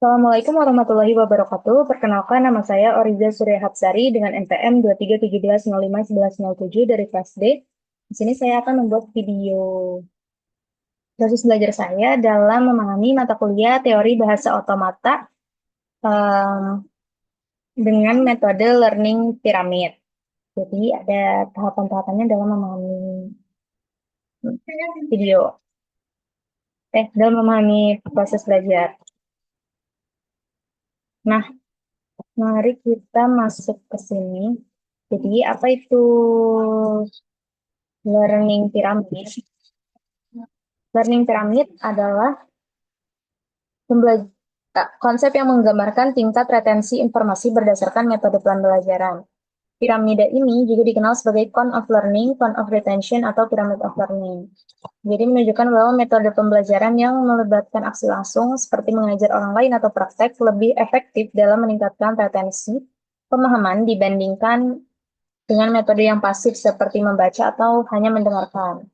Assalamualaikum warahmatullahi wabarakatuh. Perkenalkan, nama saya Oriza Surya Hapsari dengan NPM 2317051107 dari kelas D. Di sini saya akan membuat video proses belajar saya dalam memahami mata kuliah teori bahasa otomata em, dengan metode learning pyramid. Jadi ada tahapan-tahapannya dalam memahami video, dalam memahami proses belajar. Nah, mari kita masuk ke sini. Jadi, apa itu learning pyramid? Learning pyramid adalah konsep yang menggambarkan tingkat retensi informasi berdasarkan metode pembelajaran. Piramida ini juga dikenal sebagai cone of learning, cone of retention, atau pyramid of learning. Jadi menunjukkan bahwa metode pembelajaran yang melibatkan aksi langsung seperti mengajar orang lain atau praktek lebih efektif dalam meningkatkan retensi pemahaman dibandingkan dengan metode yang pasif seperti membaca atau hanya mendengarkan.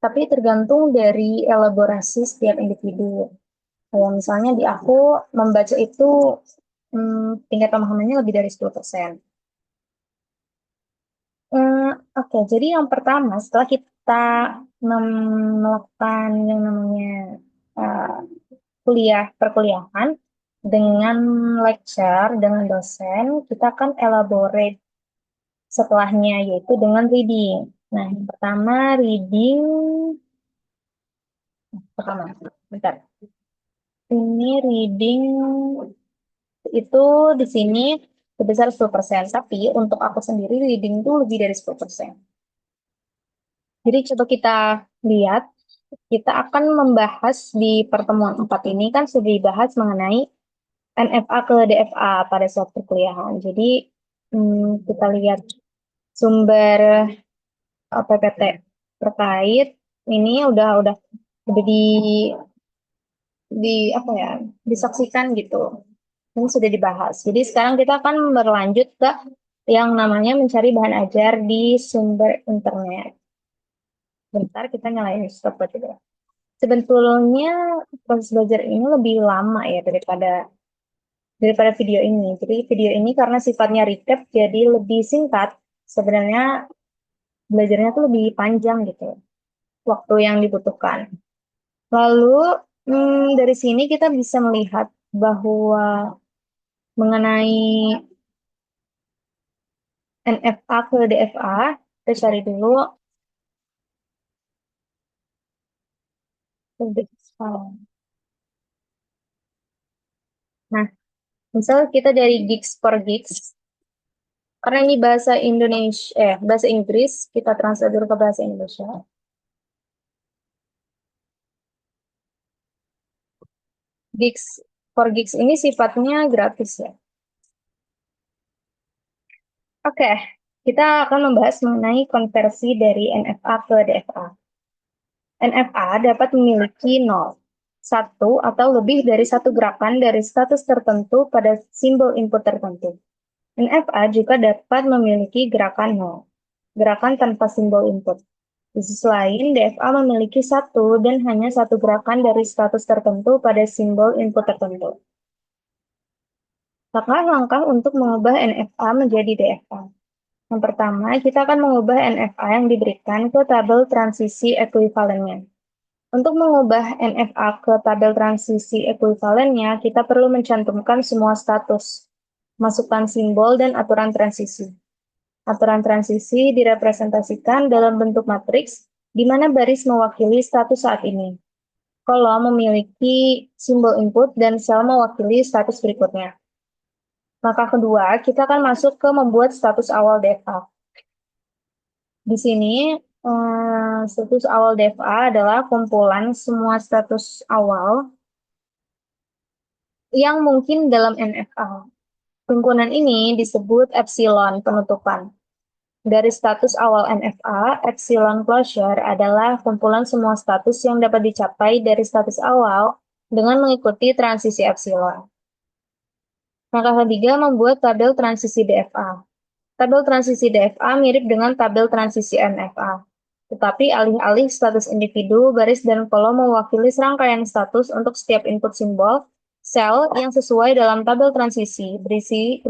Tapi tergantung dari elaborasi setiap individu. Kayak misalnya di aku membaca itu tingkat pemahamannya lebih dari 10%. Oke, jadi yang pertama setelah kita melakukan yang namanya uh, perkuliahan dengan lecture, dengan dosen, kita akan elaborate setelahnya yaitu dengan reading. Nah, yang pertama reading pertama, bentar. Ini reading itu di sini sebesar 10%, tapi untuk aku sendiri reading itu lebih dari 10%. Jadi coba kita lihat, kita akan membahas di pertemuan 4 ini kan sudah dibahas mengenai NFA ke DFA pada saat perkuliahan. Jadi kita lihat sumber PPT terkait ini udah di apa ya disaksikan gitu. Ini sudah dibahas. Jadi sekarang kita akan berlanjut ke yang namanya mencari bahan ajar di sumber internet. Bentar, kita nyalain stop juga. Sebetulnya proses belajar ini lebih lama ya daripada video ini. Jadi video ini karena sifatnya recap jadi lebih singkat. Sebenarnya belajarnya tuh lebih panjang gitu waktu yang dibutuhkan. Lalu dari sini kita bisa melihat bahwa mengenai NFA ke DFA, kita cari dulu. Nah, misal kita dari Gigs for Gigs, karena ini bahasa Indonesia, bahasa Inggris, kita translate dulu ke bahasa Indonesia. Gigs for Gigs ini sifatnya gratis ya. Oke, kita akan membahas mengenai konversi dari NFA ke DFA. NFA dapat memiliki 0, 1 atau lebih dari satu gerakan dari status tertentu pada simbol input tertentu. NFA juga dapat memiliki gerakan 0, gerakan tanpa simbol input. Di sisi lain, DFA memiliki satu dan hanya satu gerakan dari status tertentu pada simbol input tertentu. Langkah-langkah untuk mengubah NFA menjadi DFA. Yang pertama, kita akan mengubah NFA yang diberikan ke tabel transisi ekuivalennya. Untuk mengubah NFA ke tabel transisi ekuivalennya, kita perlu mencantumkan semua status, masukkan simbol, dan aturan transisi. Aturan transisi direpresentasikan dalam bentuk matriks, di mana baris mewakili status saat ini. Kolom memiliki simbol input dan sel mewakili status berikutnya. Langkah kedua, kita akan masuk ke membuat status awal DFA. Di sini, status awal DFA adalah kumpulan semua status awal yang mungkin dalam NFA. Himpunan ini disebut epsilon penutupan. Dari status awal NFA, epsilon closure adalah kumpulan semua status yang dapat dicapai dari status awal dengan mengikuti transisi epsilon. Langkah ketiga, membuat tabel transisi DFA. Tabel transisi DFA mirip dengan tabel transisi NFA. Tetapi alih-alih status individu, baris dan kolom mewakili serangkaian status untuk setiap input simbol, sel yang sesuai dalam tabel transisi berisi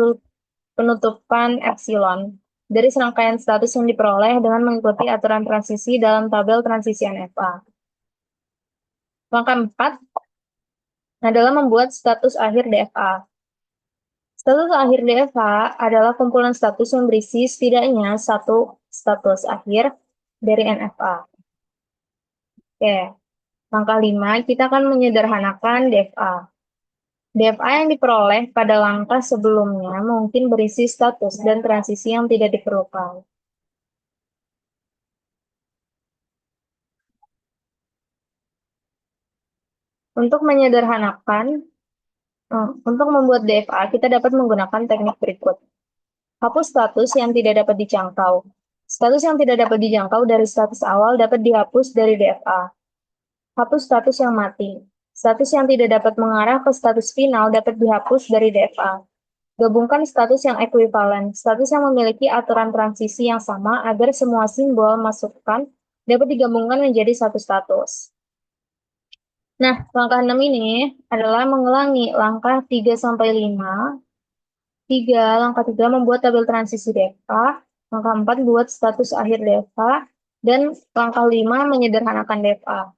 penutupan epsilon dari serangkaian status yang diperoleh dengan mengikuti aturan transisi dalam tabel transisi NFA. Langkah 4 adalah membuat status akhir DFA. Status akhir DFA adalah kumpulan status yang berisi setidaknya satu status akhir dari NFA. Oke, langkah 5, kita akan menyederhanakan DFA. DFA yang diperoleh pada langkah sebelumnya mungkin berisi status dan transisi yang tidak diperlukan. Untuk menyederhanakan, untuk membuat DFA, kita dapat menggunakan teknik berikut. Hapus status yang tidak dapat dijangkau. Status yang tidak dapat dijangkau dari status awal dapat dihapus dari DFA. Hapus status yang mati. Status yang tidak dapat mengarah ke status final dapat dihapus dari DFA. Gabungkan status yang ekuivalen, status yang memiliki aturan transisi yang sama agar semua simbol masukan dapat digabungkan menjadi satu status. Nah, langkah 6 ini adalah mengulangi langkah 3-5. Langkah 3 membuat tabel transisi DFA, langkah 4 buat status akhir DFA, dan langkah 5 menyederhanakan DFA.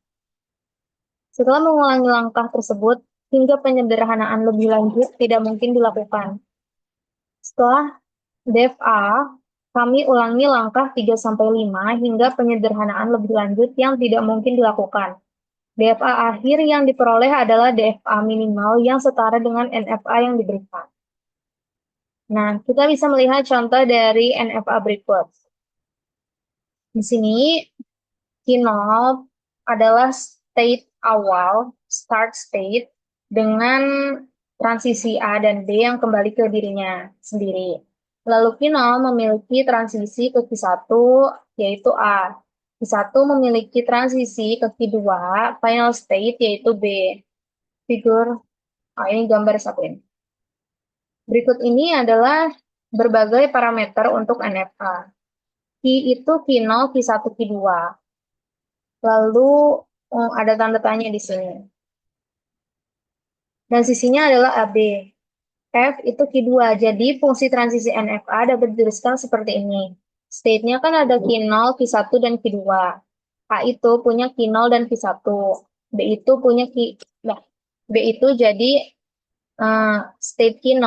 Setelah mengulangi langkah tersebut, hingga penyederhanaan lebih lanjut tidak mungkin dilakukan. Setelah DFA, kami ulangi langkah 3-5 hingga penyederhanaan lebih lanjut yang tidak mungkin dilakukan. DFA akhir yang diperoleh adalah DFA minimal yang setara dengan NFA yang diberikan. Nah, kita bisa melihat contoh dari NFA berikut. Di sini, Q0 adalah state awal, start state, dengan transisi A dan B yang kembali ke dirinya sendiri. Lalu Q0 memiliki transisi ke Q1, yaitu A. Q1 memiliki transisi ke Q2, final state, yaitu B. Ini gambar 1 ini. Berikut ini adalah berbagai parameter untuk NFA. Q itu Q0, Q1, Q2. Lalu ada tanda tanya di sini. Dan sisinya adalah AB. F itu Q2, jadi fungsi transisi NFA dapat dituliskan seperti ini. State-nya kan ada Q0, Q1, dan Q2. A itu punya Q0 dan Q1. B itu punya B itu jadi state Q0,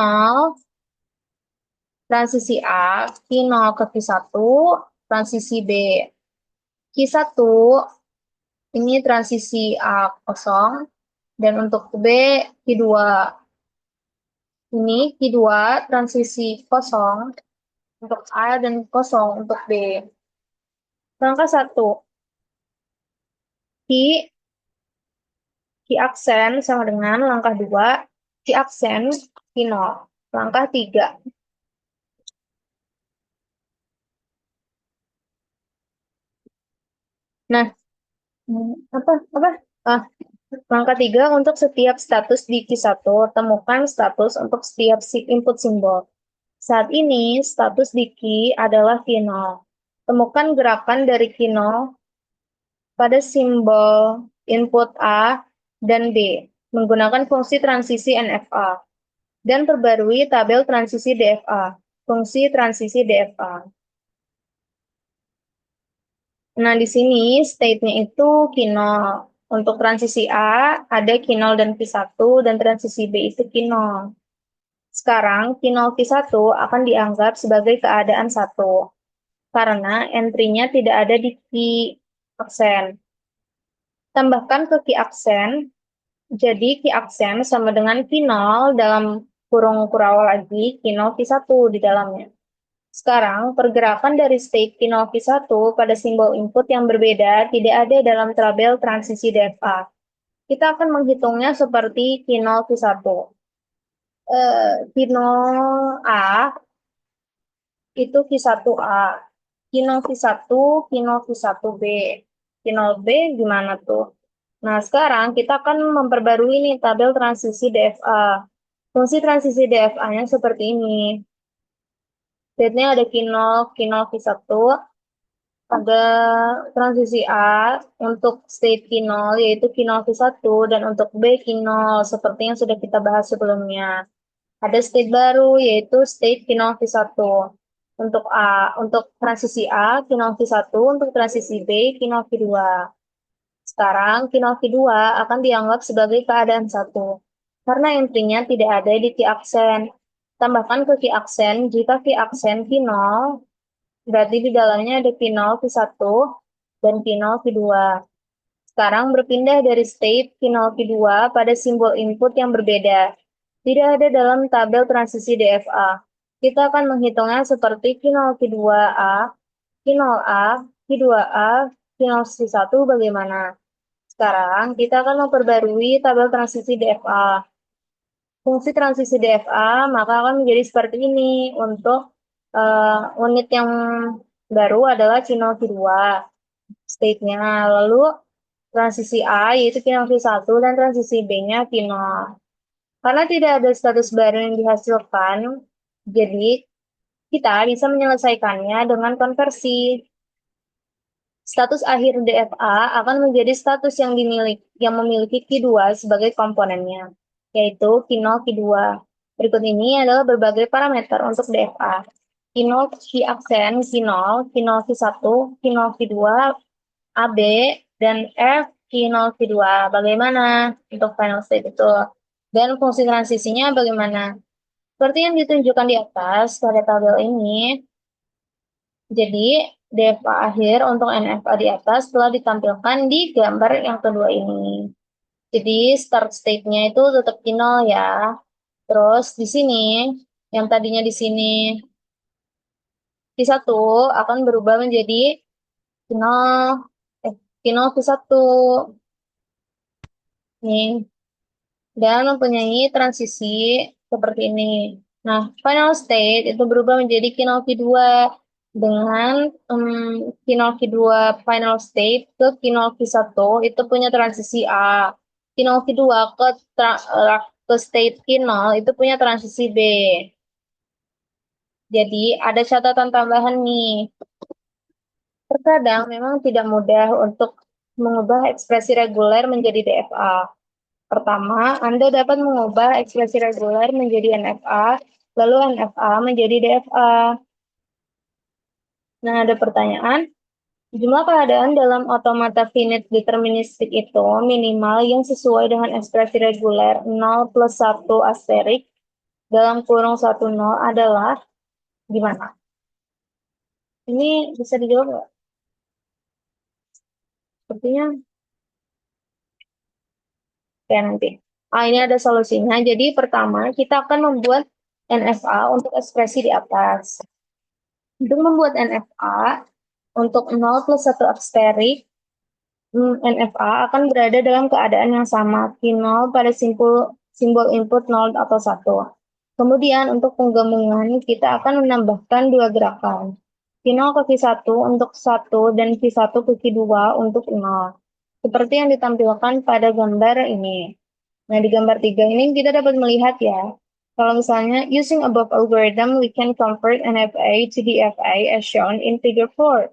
transisi A, Q0 ke Q1, transisi B. Q1 ini transisi A kosong, dan untuk B Q2. Ini Q2 transisi kosong untuk A dan kosong untuk B. Langkah 1. Q aksen sama dengan langkah 2, Q aksen Q0. Langkah 3. Nah, langkah 3 untuk setiap status di Q1, temukan status untuk setiap input simbol. Saat ini, status di Q adalah Q0. Temukan gerakan dari Q0 pada simbol input A dan B menggunakan fungsi transisi NFA dan perbarui tabel transisi DFA. Fungsi transisi DFA. Nah, di sini state-nya itu Q0. Untuk transisi A ada Q0 dan Q1 dan transisi B itu Q0. Sekarang Q0 Q1 akan dianggap sebagai keadaan 1 karena entry-nya tidak ada di Q aksen. Tambahkan ke Q aksen, jadi Q aksen sama dengan Q0 dalam kurung kurawal lagi, Q0 Q1 di dalamnya. Sekarang, pergerakan dari state Q0 Q1 pada simbol input yang berbeda tidak ada dalam tabel transisi DFA. Kita akan menghitungnya seperti Q0 Q1. Q0 A itu Q1A. Q0 Q1, Q0 Q1B. Q0 B gimana tuh? Nah, sekarang kita akan memperbarui nih tabel transisi DFA. Fungsi transisi DFA-nya seperti ini. State-nya ada Q0, Q0 Q1, Ada transisi A untuk state Q0 yaitu Q0 V1 dan untuk B Q0 seperti yang sudah kita bahas sebelumnya. Ada state baru yaitu state Q0 V1. Untuk untuk transisi A Q0 V1, untuk transisi B Q0 V2. Sekarang Q0 V2 akan dianggap sebagai keadaan satu karena intinya tidak ada di key aksen. Tambahkan ke key aksen jika key aksen Q0 berarti di dalamnya ada Q0 V1 dan Q0 V2. Sekarang berpindah dari state Q0 V2 pada simbol input yang berbeda. Tidak ada dalam tabel transisi DFA. Kita akan menghitungnya seperti Q0 V2A, Q0A, Q2A, Q0 V1 bagaimana. Sekarang kita akan memperbarui tabel transisi DFA. Fungsi transisi DFA maka akan menjadi seperti ini. Untuk unit yang baru adalah Q0 V2 state-nya. Lalu transisi A yaitu Q0 V1 dan transisi B-nya Q0. Karena tidak ada status baru yang dihasilkan, jadi kita bisa menyelesaikannya dengan konversi. Status akhir DFA akan menjadi status yang memiliki Q2 sebagai komponennya, yaitu Q0, Q2. Berikut ini adalah berbagai parameter untuk DFA. Q0, Q aksen, Q0, Q0 Q1, Q0 Q2, AB, dan F Q0 Q2. Bagaimana untuk final state itu? Dan fungsi transisinya bagaimana? Seperti yang ditunjukkan di atas pada tabel ini, jadi DFA akhir untuk NFA di atas telah ditampilkan di gambar yang kedua ini. Jadi start state-nya itu tetap di 0 ya. Terus di sini, yang tadinya di sini Q1 akan berubah menjadi Q0, Q0 Q1. Nih, dan mempunyai transisi seperti ini. Nah, final state itu berubah menjadi Q0 Q2 dengan Q0 Q2 final state ke Q0 Q1 itu punya transisi A. Q0 Q2 ke state Q0 itu punya transisi B. Jadi ada catatan tambahan nih. Terkadang memang tidak mudah untuk mengubah ekspresi reguler menjadi DFA. Pertama, Anda dapat mengubah ekspresi reguler menjadi NFA, lalu NFA menjadi DFA. Nah, ada pertanyaan, jumlah keadaan dalam otomata finite deterministik itu minimal yang sesuai dengan ekspresi reguler 0 plus 1 asterik dalam kurung 1 0 adalah gimana? Ini bisa dijawab nggak? Sepertinya kayak nanti. Ini ada solusinya. Jadi pertama, kita akan membuat NFA untuk ekspresi di atas. Untuk membuat NFA, untuk 0 plus 1 asterik, NFA akan berada dalam keadaan yang sama, Q0 pada simbol input 0 atau 1. Kemudian untuk penggabungan, kita akan menambahkan dua gerakan. Q0 ke Q1 untuk 1 dan Q1 ke Q2 untuk 0. Seperti yang ditampilkan pada gambar ini. Nah, di gambar 3 ini kita dapat melihat ya, kalau misalnya using above algorithm, we can convert NFA to DFA as shown in figure 4.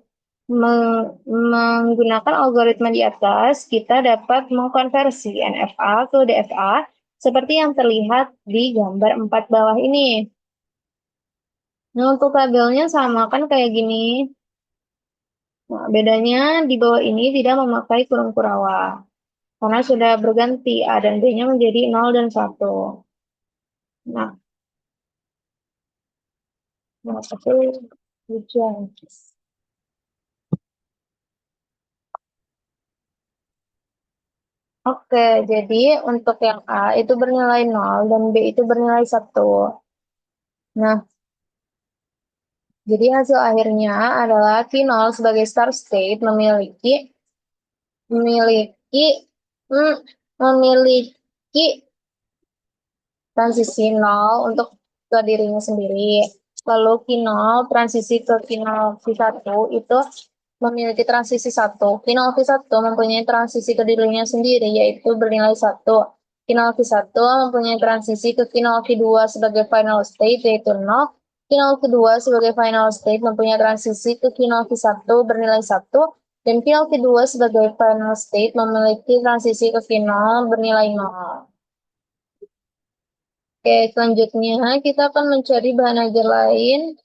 Menggunakan algoritma di atas, kita dapat mengkonversi NFA ke DFA seperti yang terlihat di gambar 4 bawah ini. Nah, untuk tabelnya sama kan kayak gini. Nah, bedanya di bawah ini tidak memakai kurung kurawa. Karena sudah berganti A dan B-nya menjadi 0 dan 1. Nah, satu hujan. Oke, jadi untuk yang A itu bernilai 0 dan B itu bernilai 1. Nah, jadi hasil akhirnya adalah Q0 sebagai start state memiliki hmm, memiliki transisi 0 untuk ke dirinya sendiri. Lalu Q0 transisi ke Q0 Q1 itu memiliki transisi 1. Q0 Q1 mempunyai transisi ke dirinya sendiri yaitu bernilai 1. Q0 Q1 mempunyai transisi ke Q0 Q2 sebagai final state yaitu 0. Final kedua sebagai final state mempunyai transisi ke final V1 bernilai 1, dan final kedua sebagai final state memiliki transisi ke final bernilai 0. Oke, selanjutnya kita akan mencari bahan ajar lain.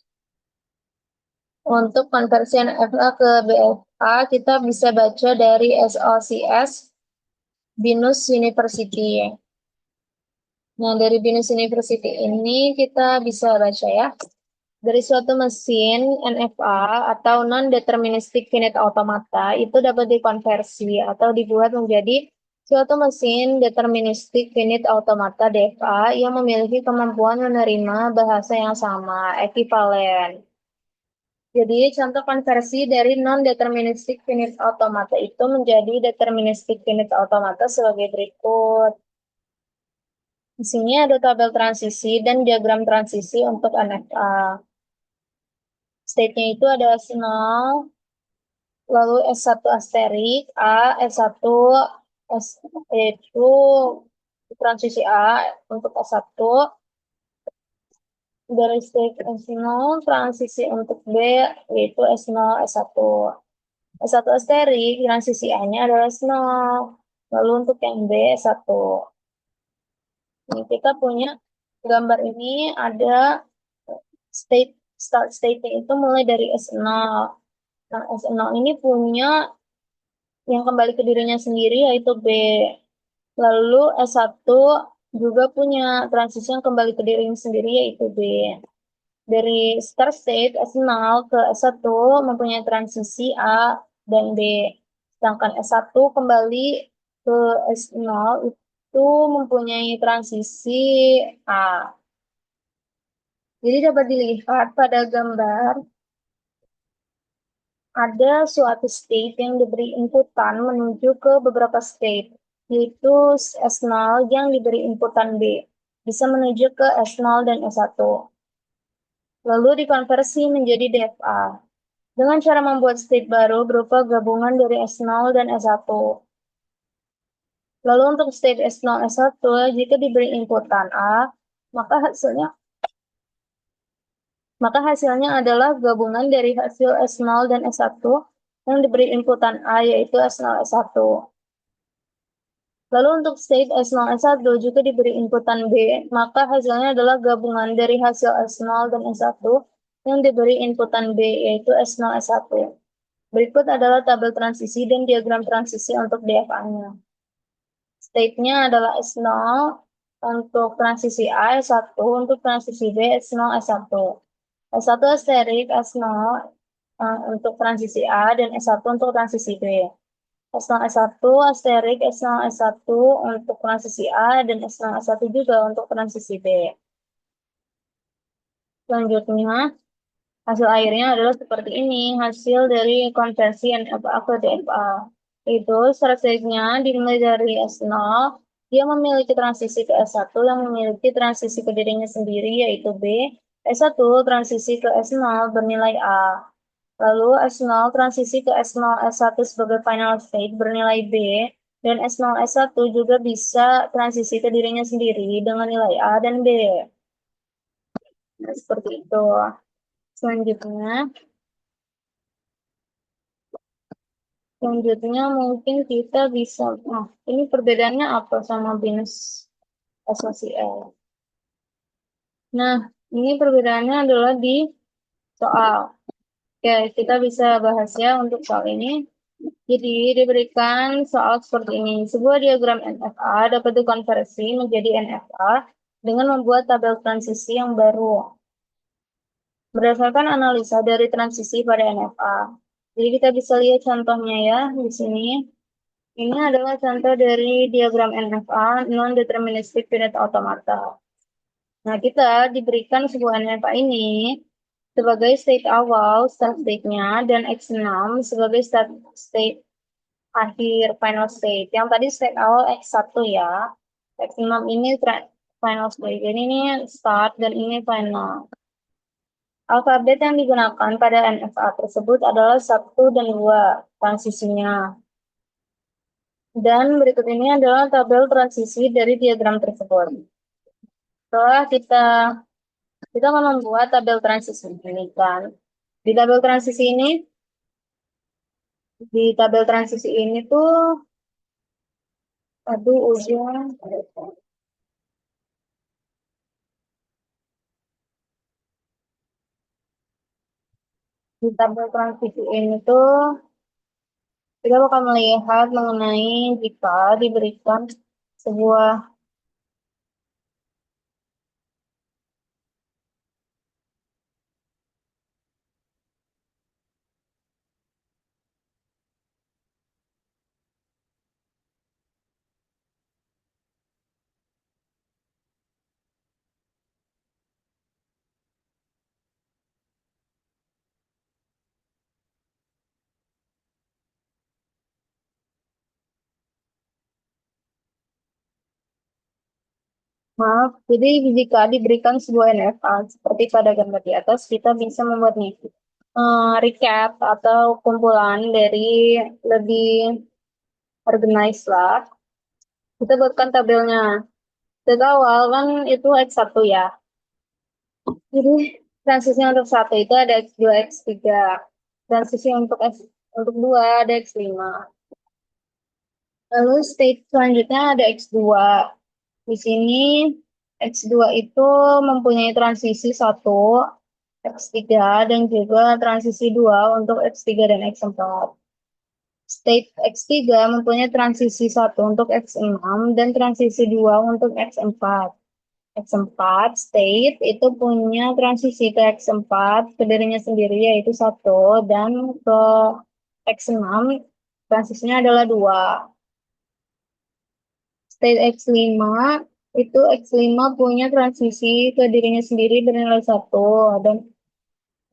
Untuk konversi NFA ke BFA, kita bisa baca dari SLCS Binus University. Nah, dari Binus University ini kita bisa baca ya. Dari suatu mesin NFA atau non-deterministic finite automata itu dapat dikonversi atau dibuat menjadi suatu mesin deterministic finite automata DFA yang memiliki kemampuan menerima bahasa yang sama, ekivalen. Jadi, contoh konversi dari non-deterministic finite automata itu menjadi deterministic finite automata sebagai berikut. Di sini ada tabel transisi dan diagram transisi untuk NFA. State-nya itu ada S0, lalu S1 asterik, A, S1, S, yaitu transisi A untuk S1, dari state S0, transisi untuk B, yaitu S0, S1. S1 asterik, transisi A-nya adalah S0. Lalu untuk yang B, S1. Ini kita punya gambar ini ada start state-nya itu mulai dari S0. Nah, S0 ini punya yang kembali ke dirinya sendiri yaitu B. Lalu S1 juga punya transisi yang kembali ke dirinya sendiri yaitu B. Dari start state S0 ke S1 mempunyai transisi A dan B. Sedangkan S1 kembali ke S0 itu mempunyai transisi A. Jadi dapat dilihat pada gambar ada suatu state yang diberi inputan menuju ke beberapa state, yaitu S0 yang diberi inputan B, bisa menuju ke S0 dan S1. Lalu dikonversi menjadi DFA, dengan cara membuat state baru berupa gabungan dari S0 dan S1. Lalu untuk state S0, S1, jika diberi inputan A, maka hasilnya adalah gabungan dari hasil S0 dan S1 yang diberi inputan A, yaitu S0, S1. Lalu untuk state S0, S1 juga diberi inputan B, maka hasilnya adalah gabungan dari hasil S0 dan S1 yang diberi inputan B, yaitu S0, S1. Berikut adalah tabel transisi dan diagram transisi untuk DFA-nya. State-nya adalah S0 untuk transisi A, S1 untuk transisi B, S0, S1. S1 asterik, S0 untuk transisi A, dan S1 untuk transisi B. S0, S1 asterik, S0, S1 untuk transisi A, dan S0, S1 juga untuk transisi B. Selanjutnya, hasil akhirnya adalah seperti ini, hasil dari konversi NFA ke DFA. Itu strateginya dimulai dari S0, dia memiliki transisi ke S1 yang memiliki transisi ke dirinya sendiri, yaitu B. S1 transisi ke S0 bernilai A. Lalu S0 transisi ke S0, S1 sebagai final state bernilai B. Dan S0, S1 juga bisa transisi ke dirinya sendiri dengan nilai A dan B. Nah, seperti itu. Selanjutnya, mungkin kita bisa, ini perbedaannya apa sama BINUS SOCL? Nah, ini perbedaannya adalah di soal. Oke, kita bisa bahas ya untuk soal ini. Jadi, diberikan soal seperti ini. Sebuah diagram NFA dapat dikonversi menjadi NFA dengan membuat tabel transisi yang baru. Berdasarkan analisa dari transisi pada NFA. Jadi, kita bisa lihat contohnya ya di sini. Ini adalah contoh dari diagram NFA, non-deterministic finite automata. Nah, kita diberikan sebuah NFA ini sebagai state awal, start state-nya, dan X6 sebagai start state akhir, final state. Yang tadi state awal X1 ya. X6 ini final state. Jadi ini start dan ini final. Alfabet yang digunakan pada NFA tersebut adalah 1 dan 2 transisinya. Dan berikut ini adalah tabel transisi dari diagram tersebut. Setelah kita Kita akan membuat tabel transisi ini kan. Di tabel transisi ini, di tabel transisi ini tuh, aduh ujung. Di tabel transisi ini tuh, kita bakal melihat mengenai jika diberikan sebuah maaf, jadi jika diberikan sebuah NFA seperti pada gambar di atas, kita bisa membuatnya recap atau kumpulan dari lebih organized lah. Kita buatkan tabelnya. Dari awal kan itu X1 ya. Jadi transisi untuk satu itu ada X2, X3. Transisi untuk untuk 2 ada X5. Lalu state selanjutnya ada X2. Di sini X2 itu mempunyai transisi 1, X3, dan juga transisi 2 untuk X3 dan X4. State X3 mempunyai transisi 1 untuk X6 dan transisi 2 untuk X4. X4 state itu punya transisi ke X4 ke dirinya sendiri yaitu 1 dan ke X6 transisinya adalah 2. State X5 itu X5 punya transisi ke dirinya sendiri bernilai 1 dan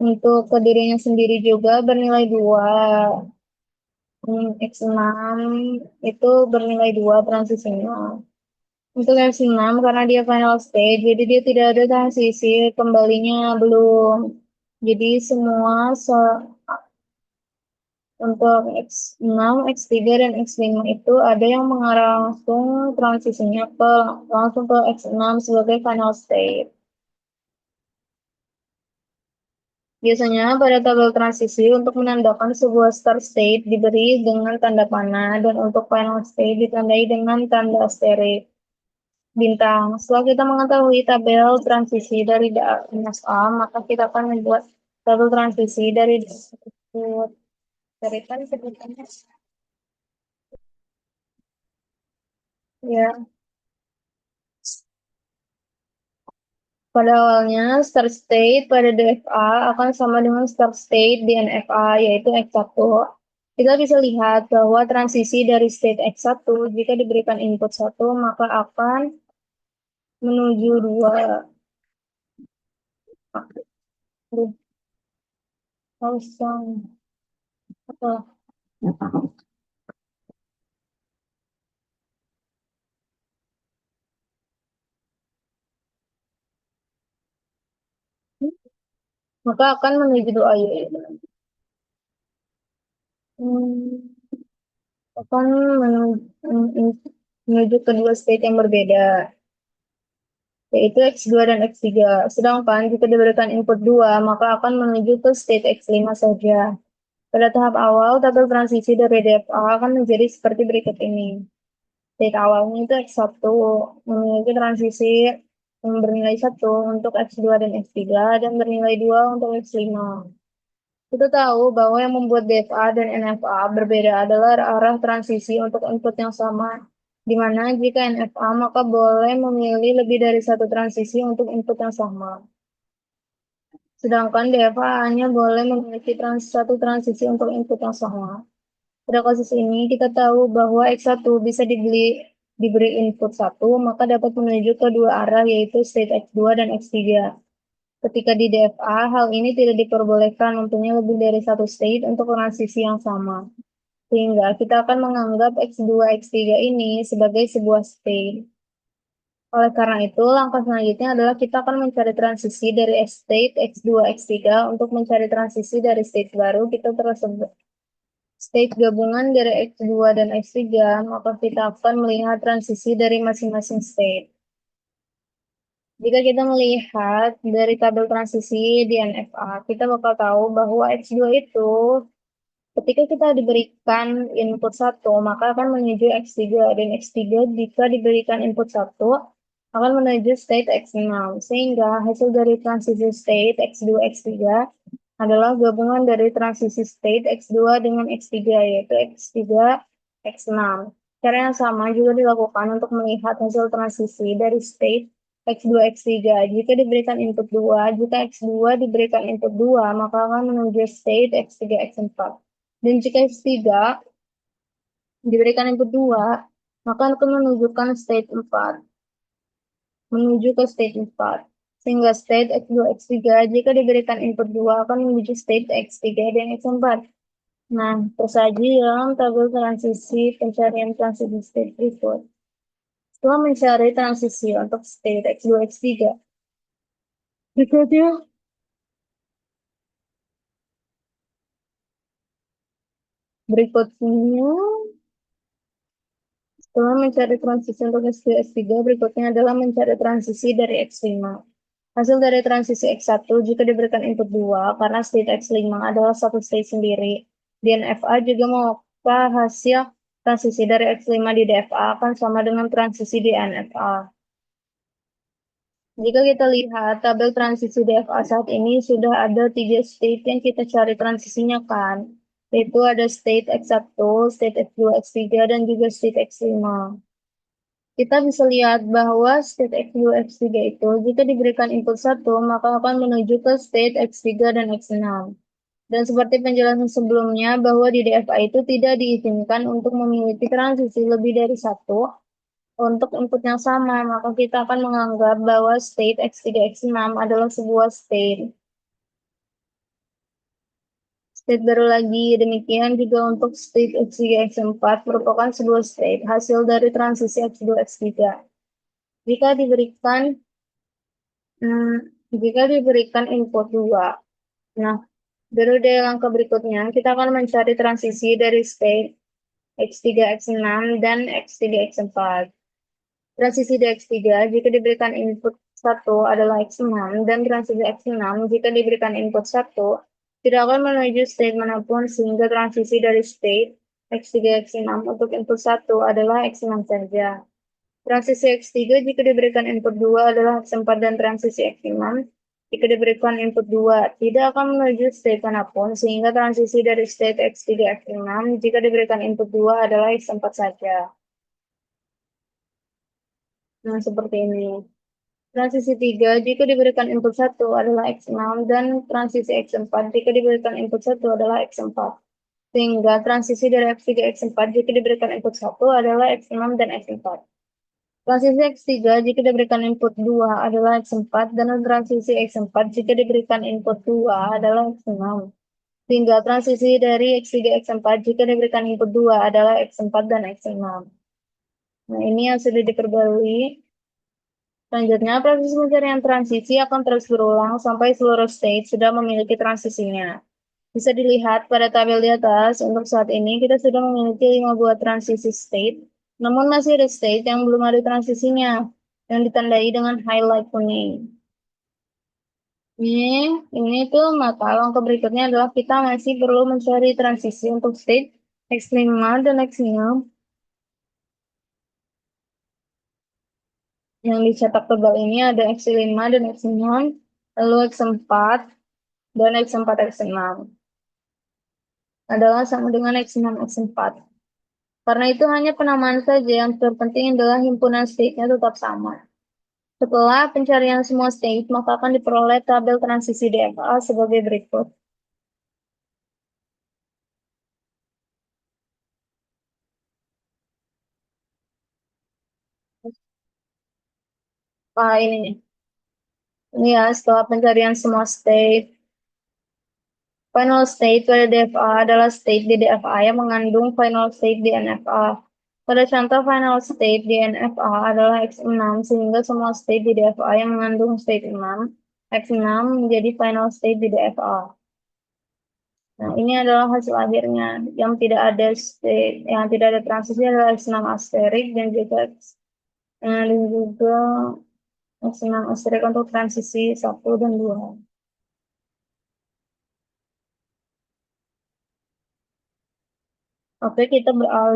untuk ke dirinya sendiri juga bernilai 2. X6 itu bernilai 2 transisinya. Untuk X6 karena dia final state, jadi dia tidak ada transisi kembalinya belum. Jadi semua untuk X6, X3, dan X5 itu ada yang mengarah langsung transisinya langsung ke X6 sebagai final state. Biasanya pada tabel transisi untuk menandakan sebuah start state diberi dengan tanda panah dan untuk final state ditandai dengan tanda asterisk bintang. Setelah kita mengetahui tabel transisi dari minus A, maka kita akan membuat tabel transisi dari tersebut. Carikan sebutannya. Ya, pada awalnya start state pada DFA akan sama dengan start state di NFA, yaitu X1. Kita bisa lihat bahwa transisi dari state X1 jika diberikan input 1, maka akan menuju 2. Kosong. Apa? Maka akan menuju 2 yaitu. Hmm, akan menuju kedua state yang berbeda, yaitu X2 dan X3. Sedangkan jika diberikan input 2, maka akan menuju ke state X5 saja. Pada tahap awal, tabel transisi dari DFA akan menjadi seperti berikut ini. State awalnya itu X1 memiliki transisi yang bernilai 1 untuk X2 dan X3 dan bernilai 2 untuk X5. Kita tahu bahwa yang membuat DFA dan NFA berbeda adalah arah transisi untuk input yang sama, di mana jika NFA maka boleh memilih lebih dari satu transisi untuk input yang sama. Sedangkan DFA hanya boleh memiliki satu transisi untuk input yang sama. Pada kasus ini, kita tahu bahwa X1 bisa diberi input 1, maka dapat menuju ke dua arah yaitu state X2 dan X3. Ketika di DFA, hal ini tidak diperbolehkan mempunyai lebih dari satu state untuk transisi yang sama. Sehingga kita akan menganggap X2, X3 ini sebagai sebuah state. Oleh karena itu, langkah selanjutnya adalah kita akan mencari transisi dari state X2, X3 untuk mencari transisi dari state baru kita tersebut. State gabungan dari X2 dan X3, maka kita akan melihat transisi dari masing-masing state. Jika kita melihat dari tabel transisi di NFA, kita bakal tahu bahwa X2 itu ketika kita diberikan input 1, maka akan menuju X3, dan X3 jika diberikan input 1 akan menuju state X6, sehingga hasil dari transisi state X2, X3 adalah gabungan dari transisi state X2 dengan X3, yaitu X3, X6. Cara yang sama juga dilakukan untuk melihat hasil transisi dari state X2, X3. Jika diberikan input 2, jika X2 diberikan input 2, maka akan menuju state X3, X4. Dan jika X3 diberikan input 2, maka akan menunjukkan state 4, menuju ke state 4. Sehingga state X2, X3 jika diberikan input 2 akan menuju state X3 dan X4. Nah, tersaji dalam tabel transisi pencarian transisi state berikut. Setelah mencari transisi untuk state X2, X3, berikutnya berikutnya setelah mencari transisi untuk S2, S3, berikutnya adalah mencari transisi dari X5. Hasil dari transisi X1 jika diberikan input 2, karena state X5 adalah satu state sendiri. Di NFA juga maka hasil transisi dari X5 di DFA akan sama dengan transisi di NFA. Jika kita lihat tabel transisi DFA saat ini sudah ada 3 state yang kita cari transisinya kan. Yaitu ada state X1, state X2, X3, dan juga state X5. Kita bisa lihat bahwa state X2, X3 itu jika diberikan input 1, maka akan menuju ke state X3 dan X6. Dan seperti penjelasan sebelumnya bahwa di DFA itu tidak diizinkan untuk memiliki transisi lebih dari satu untuk input yang sama, maka kita akan menganggap bahwa state X3, X6 adalah sebuah state. State baru lagi, demikian juga untuk state X3, X4 merupakan sebuah state hasil dari transisi X2, X3. Jika diberikan Hmm, jika diberikan input 2, nah, periode langkah berikutnya, kita akan mencari transisi dari state X3, X6, dan X3, X4. Transisi di X3 jika diberikan input 1 adalah X6, dan transisi X6 jika diberikan input 1 tidak akan menuju state manapun, sehingga transisi dari state X3, X6 untuk input 1 adalah X6 saja. Transisi X3 jika diberikan input 2 adalah X4, dan transisi X6 jika diberikan input 2 tidak akan menuju state manapun, sehingga transisi dari state X3, X6 jika diberikan input 2 adalah X4 saja. Nah, seperti ini. Transisi 3 jika diberikan input 1 adalah X6, dan transisi X4 jika diberikan input 1 adalah X4. Sehingga transisi dari X3, X4 jika diberikan input 1 adalah X6 dan X4. Transisi X3 jika diberikan input 2 adalah X4, dan transisi X4 jika diberikan input 2 adalah X6. Sehingga transisi dari X3, X4 jika diberikan input 2 adalah X4 dan X6. Nah, ini yang sudah diperbarui. Selanjutnya, proses pencarian transisi akan terus berulang sampai seluruh state sudah memiliki transisinya. Bisa dilihat pada tabel di atas, untuk saat ini kita sudah memiliki 5 buah transisi state, namun masih ada state yang belum ada transisinya, yang ditandai dengan highlight kuning. Ini tuh maka langkah berikutnya adalah kita masih perlu mencari transisi untuk state X5 dan X6 yang dicetak tebal ini ada X5 dan X6, lalu X4 dan X4, X6 adalah sama dengan X6, X4. Karena itu hanya penamaan saja, yang terpenting adalah himpunan state-nya tetap sama. Setelah pencarian semua state, maka akan diperoleh tabel transisi DFA sebagai berikut. Ini ya, setelah pencarian semua state, final state pada DFA adalah state di DFA yang mengandung final state di NFA. Pada contoh final state di NFA adalah X6, sehingga semua state di DFA yang mengandung state 6, X6 menjadi final state di DFA. Nah, ini adalah hasil akhirnya. Yang tidak ada state, yang tidak ada transisi adalah X6 asterik, dan juga Maksimum asterisk untuk transisi 1 dan 2. Oke, kita akan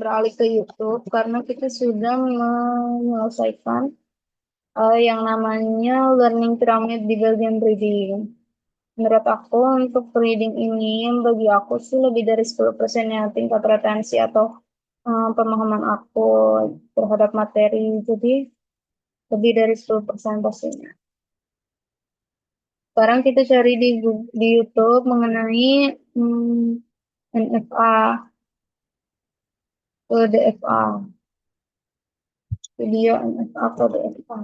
beralih ke YouTube karena kita sudah menyelesaikan yang namanya learning pyramid di bagian reading. Menurut aku untuk reading ini bagi aku sih lebih dari 10% ya tingkat retensi atau pemahaman aku terhadap materi. Jadi lebih dari 10% pastinya. Sekarang kita cari di YouTube mengenai NFA ke DFA. Video NFA ke DFA.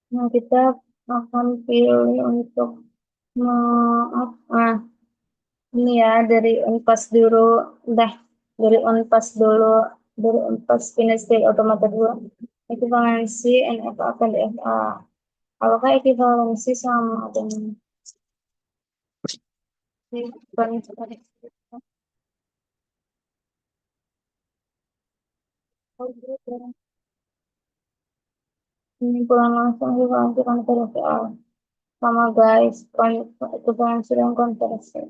Nah, kita akan pilih untuk apa? Ini ya dari Unpas dulu, udah dari Unpas dulu, dari Unpas Pinesti Otomatis dulu. Ekivalensi NFA akan DFA. Apakah ekivalensi sama dengan penyimpulan langsung ekivalensi konversi sama guys, ekivalensi dan konversi.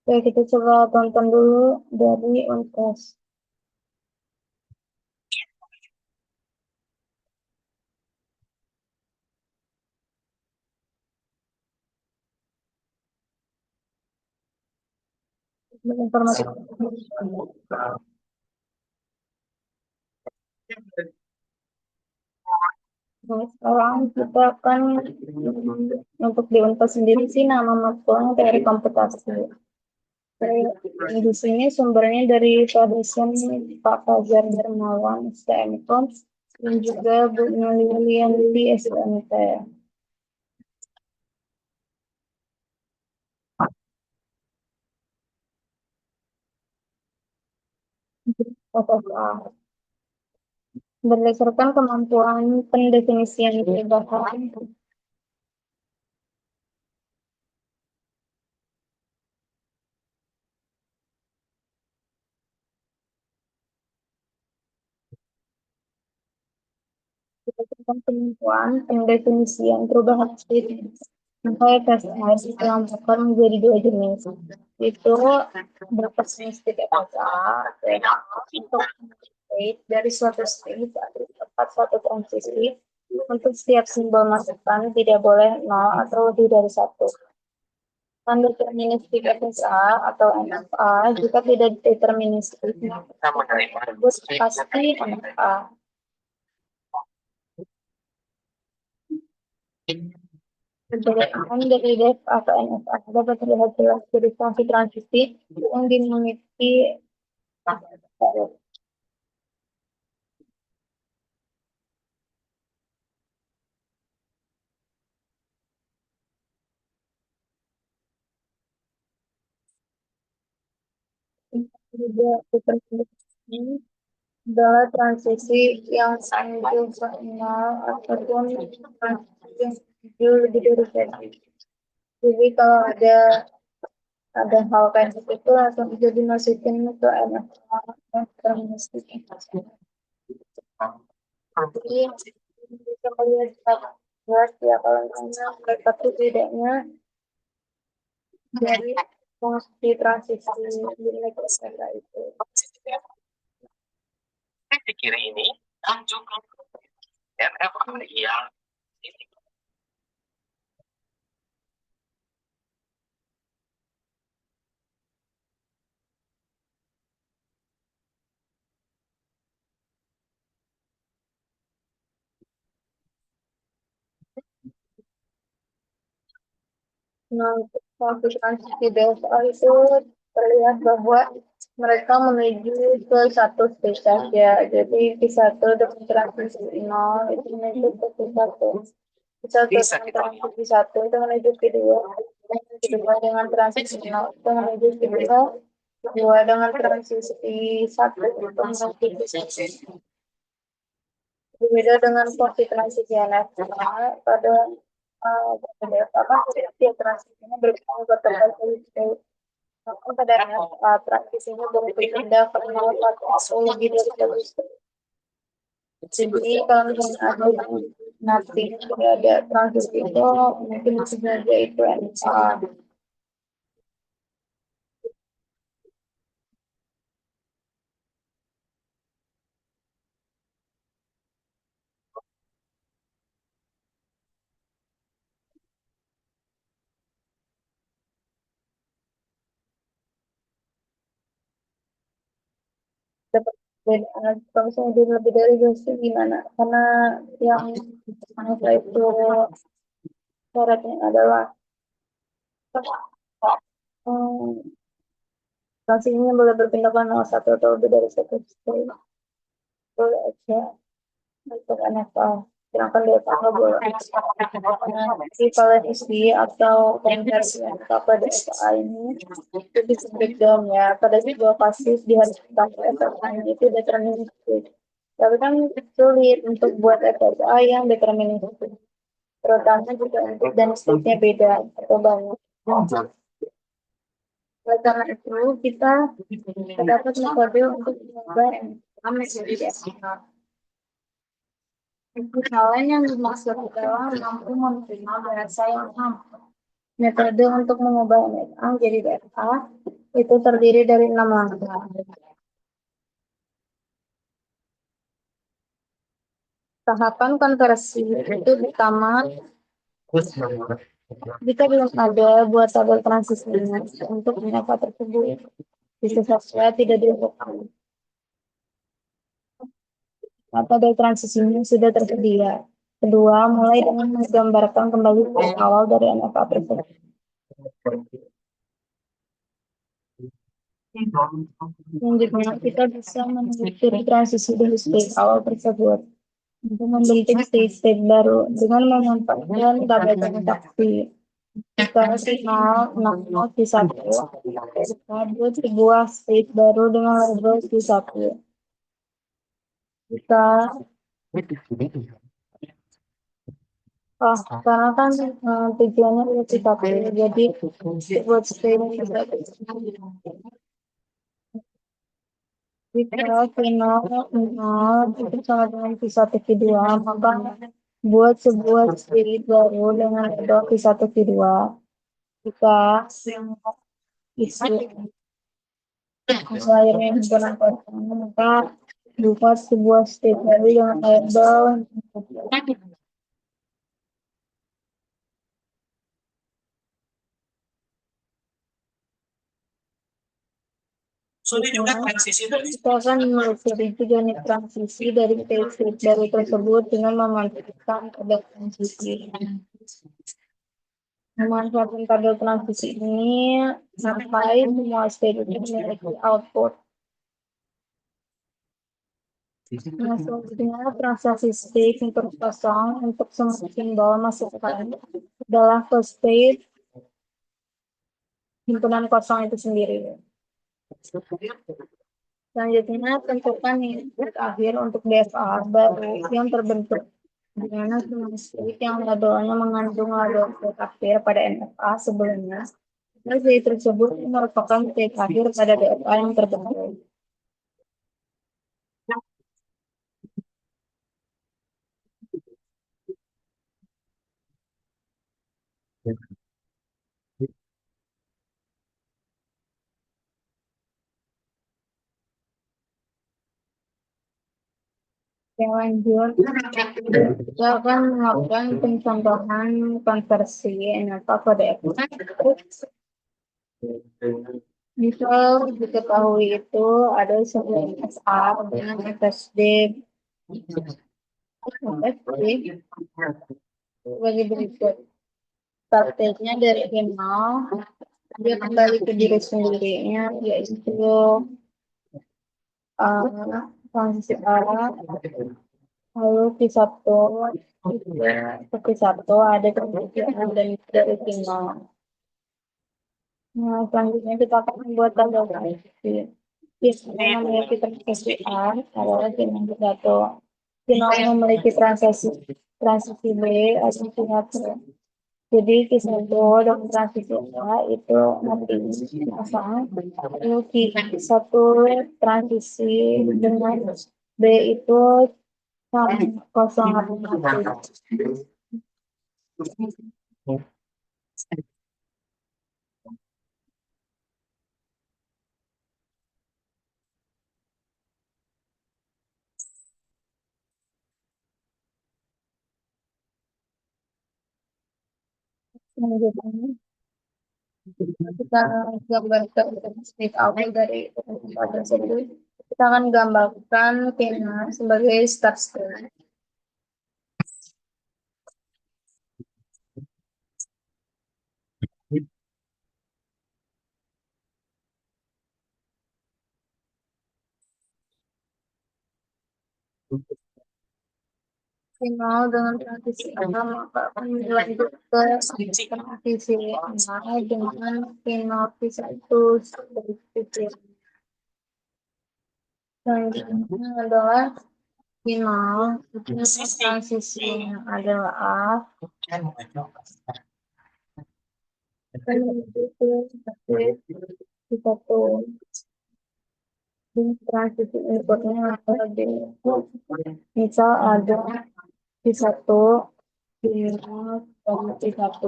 Oke, kita coba tonton dulu dari Unpas. Informasi. Nah, sekarang kita akan untuk di Unpas sendiri sih nama matkulnya dari komputasi. Di sini sumbernya dari Pak dosen Pak Fajar Darmawan STMKOM dan juga Bu Lilianti STMT. FFA. Berdasarkan kemampuan pendefinisian perubahan berdasarkan kemampuan pendefinisian perubahan state, maka FSA dikelompokkan menjadi dua jenis. Itu berpesimistik FSA untuk state dari suatu state atau tempat suatu transisi untuk setiap simbol masukan tidak boleh 0 atau lebih dari 1. Non-deterministik FSA atau NFA jika tidak deterministik tersebut pasti NFA. Perbedaan dari DEF atau NFA dapat terlihat jelas dari fungsi transisi yang dimiliki juga deterministik adalah transisi yang sanjung final ataupun transisi yang sanjung lebih dari satu. Jadi kalau ada hal kayak gitu langsung bisa dimasukin ke NFA deterministik. Jadi bisa melihat jelas ya kalau misalnya mereka tuh bedanya dari fungsi transisi di mereka itu. Di kiri ini dan juga NFA yang ini. Nah, untuk fungsi transisi delta itu terlihat bahwa mereka menuju ke satu spesies ya. Jadi P1 dengan transisi 0 itu menuju ke P1. P1 dengan transisi 1 itu menuju P2. P2 dengan transisi 0 itu menuju P2. P2 dengan transisi 1 itu menuju P1. Berbeda dengan fungsi transisi NFA pada apa setiap transisinya berbeda berkembang pada transisinya berpindah ke lebih dari jadi kalau misalnya ada yang nothing tidak ada transisi itu mungkin sebenarnya itu dapat perbedaan. Kalau misalnya dia lebih dari dosis gimana? Karena yang saya itu syaratnya adalah hmm, transisinya boleh berpindah ke 01 atau lebih dari satu string. Boleh aja untuk NFL. Sedangkan data nggak boleh. Equivalency atau konversi angka pada FA ini itu bisa breakdown ya. Pada sebuah kasus diharuskan FA itu deterministik. Tapi kan sulit untuk buat FSA yang deterministik. Terutama jika untuk dan state-nya beda atau banyak. Oleh karena itu, kita dapat metode untuk mengubah menjadi FA. Misalnya yang dimaksud adalah mampu menerima bahasa yang sama. Metode untuk mengubah NFA menjadi DFA itu terdiri dari 6 langkah. Tahapan konversi itu pertama, jika belum ada buat tabel transisinya untuk NFA tersebut, bisa saja tidak dilakukan. Tabel transisinya sudah tersedia. Kedua, mulai dengan menggambarkan kembali awal dari NFA tersebut. Selanjutnya, kita bisa menelusuri transisi dari stage awal tersebut untuk membentuk stage baru dengan memanfaatkan tabel transaksi. Jika signal 0 Q1 buat sebuah stage baru dengan label Q1. Jika karena kan tujuannya untuk Q1, jadi buat stage jika final 0 itu sama dengan Q1 Q2, maka buat sebuah stage baru dengan label Q1 Q2. Jika isu akhirnya menggunakan maka buat sebuah state baru yang label kita akan menelusuri jenis transisi dari state baru tersebut dengan memanfaatkan tabel transisi. Memanfaatkan tabel transisi ini sampai semua state itu memiliki output. Nah, selanjutnya transaksi state untuk kosong untuk semua simbol masukkan adalah ke state himpunan kosong itu sendiri. Selanjutnya tentukan input akhir untuk DFA baru yang terbentuk di mana semua state yang labelnya mengandung label state akhir pada NFA sebelumnya. State tersebut merupakan state akhir pada DFA yang terbentuk. Yang lanjut, kita akan melakukan pencontohan konversi NFA ke DFA. Misal diketahui itu ada sebuah SR dengan FSD sebagai berikut. Startnya dari 0, dia kembali ke diri sendirinya, yaitu transisi arah, lalu P1 P1 ada kemungkinan dan dari 0. Nah, selanjutnya kita akan membuat tabel transisi. Yang memiliki transisi A adalah dengan pidato. Yang memiliki transisi B adalah pidato. Jadi Q1 dengan transisi A itu nanti pasang lalu Q1 transisi dengan B itu sama kosong atau satu. Selanjutnya kita gambarkan speed out dari tempat tersebut. Kita akan gambarkan pina sebagai start string. Final dengan transisi A maka akan berlanjut ke transisi A dengan final P1 seperti itu. Selanjutnya adalah final transisinya adalah A menuju ke P1 transisi inputnya adalah D. Misal ada P1 final dan P1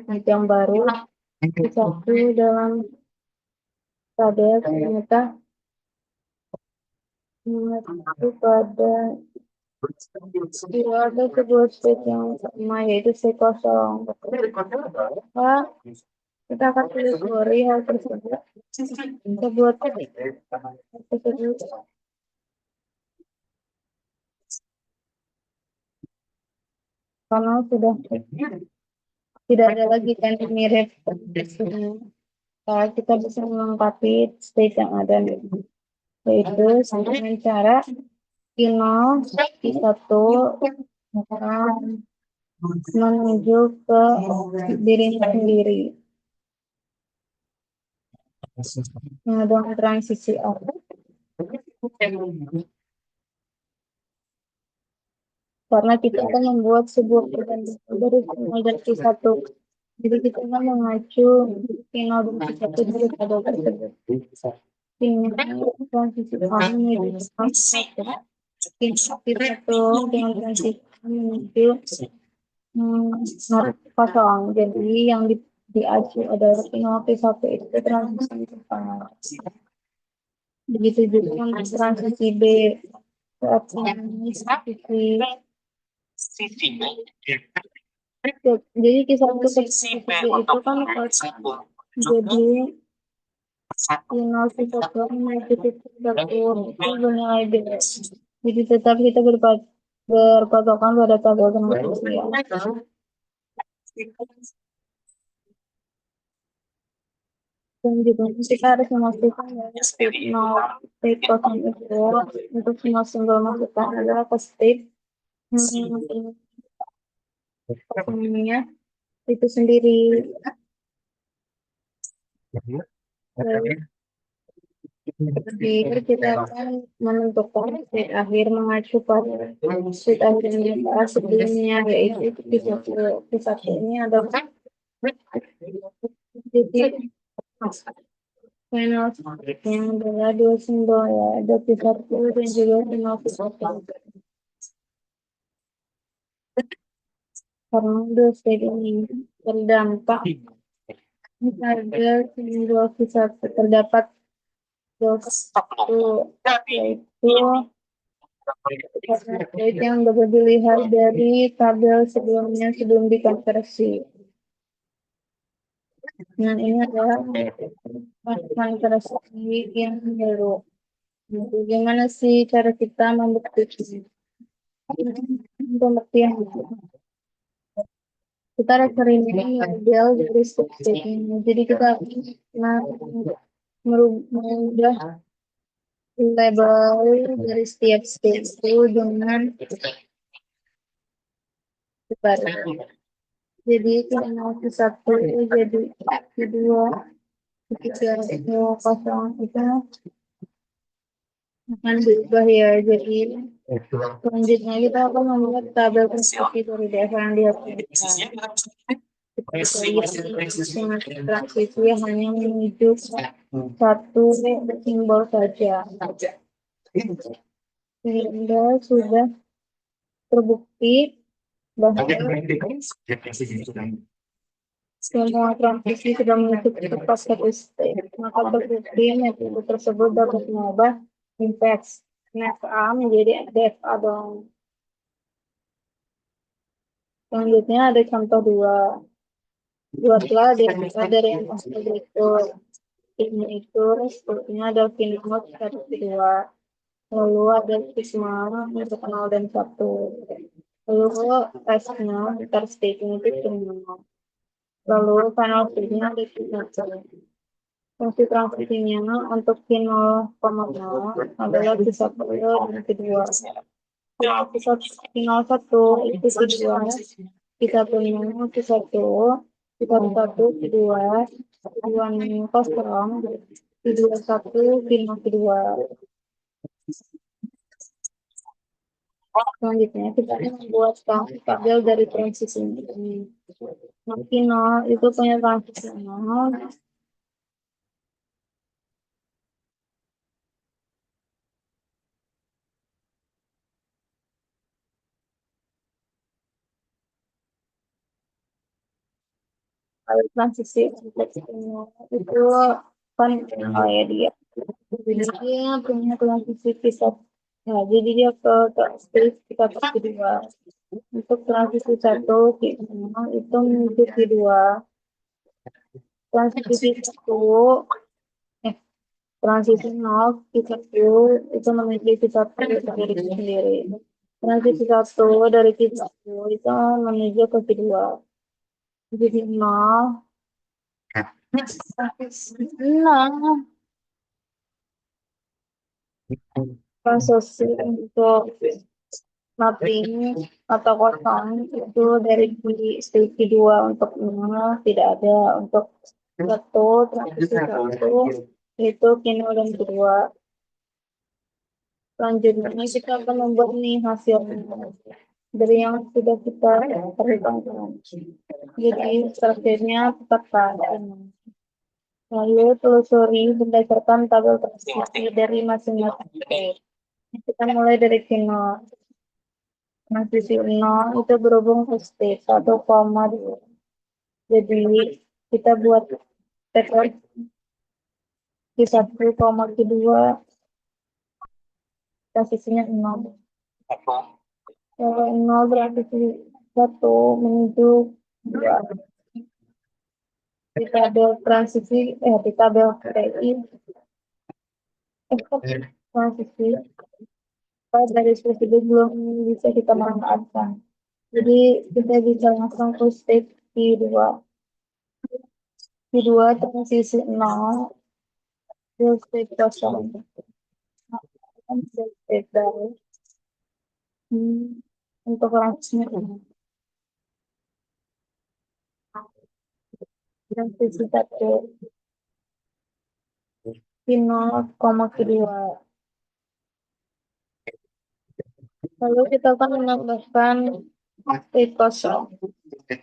ada yang baru P1 dalam tabel ternyata mengacu pada ada sebuah state yang sama yaitu state kosong. Maka kita akan telusuri hal tersebut. Kita buat tersebut karena sudah tidak ada lagi kan mirip. Kita bisa melengkapi state yang ada yaitu dengan cara final P1 menuju ke dirinya sendiri. Dengan transisi A. Karena kita akan membuat sebuah perbandingan dari final dan P1. Jadi kita akan mengacu final dan P1 dari tabel tersebut. Final transisi A menuju P1. P1 dengan transisi A menuju kosong. Jadi yang diacu adalah final P1 itu transisi A. Begitu juga untuk transisi B. Saat ini transisi jadi kisah transisi B itu kan jadi final P1 menuju P1 itu bernilai B. Jadi tetap kita berpatokan pada tabel transisi A. Dan juga kita harus memastikan bahwa state 0 state kosong itu untuk semua simbol masukan adalah ke state kosongnya itu sendiri. Jadi kita akan menentukan state akhir mengacu pada state akhir yang dibahas sebelumnya yaitu P1 ini adalah titik final yang adalah dua simbol ya ada P1 dan juga final P1. Karena dua state ini terdampak pada simbol P1 terdapat satu yaitu state yang dapat dilihat dari tabel sebelumnya sebelum dikonversi. Nah, ini adalah konversi yang baru. Bagaimana sih cara kita membuktikan pembuktian? Kita harus sering label dari state ini. Jadi kita merubah label dari setiap state itu dengan baru. Jadi final P1 jadi kedua ketiga kosong itu akan berubah ya. Jadi selanjutnya kita akan membuat tabel transisi dari data yang dihapuskan. transisi hanya menuju satu simbol saja, sehingga sudah terbukti bahwa semua transisi sudah menuju ke satu state. Maka terbukti metode tersebut dapat mengubah index NFA menjadi DFA dong. Selanjutnya ada contoh 2. Buatlah DFA dari yang berikut. Ini itu sepertinya ada Finmod 1-2. Lalu ada Sigma yang terkenal dan 1. Lalu S-nya start state-nya itu 5. Lalu final state-nya ada 3. Fungsi transisinya untuk pin 0,0 adalah kisah dan kedua. Kisah pin 01 itu kedua, kisah pin 1, kisah 1, kedua, kedua kosong, kedua 1, pin kedua. Selanjutnya kita akan membuat tabel dari transisi ini. Makin 0 itu punya transisi 0. Kalau transisi itu kan ya dia. Jadi dia punya transisi pisah. Nah, jadi dia ke space kita pasti 2. Untuk transisi 1 itu menuju kedua. Transisi 1 eh transisi 0 kita itu menuju kita dari sendiri. Transisi 1 dari kita itu menuju ke kedua. Jadi 0 transisi untuk mapping atau kosong itu dari stage 2 untuk 0 tidak ada, untuk 1 transisi 1 itu kino dan kedua. Selanjutnya kita akan membuat nih hasilnya dari yang sudah kita perhitungkan. Jadi strukturnya tetap sama. Lalu telusuri berdasarkan tabel transisi dari masing-masing state. Kita mulai dari kino. Transisi 0 itu berhubung ke state 1,2. Jadi kita buat record di 1,2 transisinya 0. Kalau 0 transisi 1 menuju 2. Di tabel transisi, di tabel TI, transisi dari tersebut belum bisa kita manfaatkan. Jadi kita bisa langsung ke state Q2. Q2 transisi 0 ke state kosong. State baru. Untuk langsungnya transisi 1 0,2. Lalu kita akan menambahkan state kosong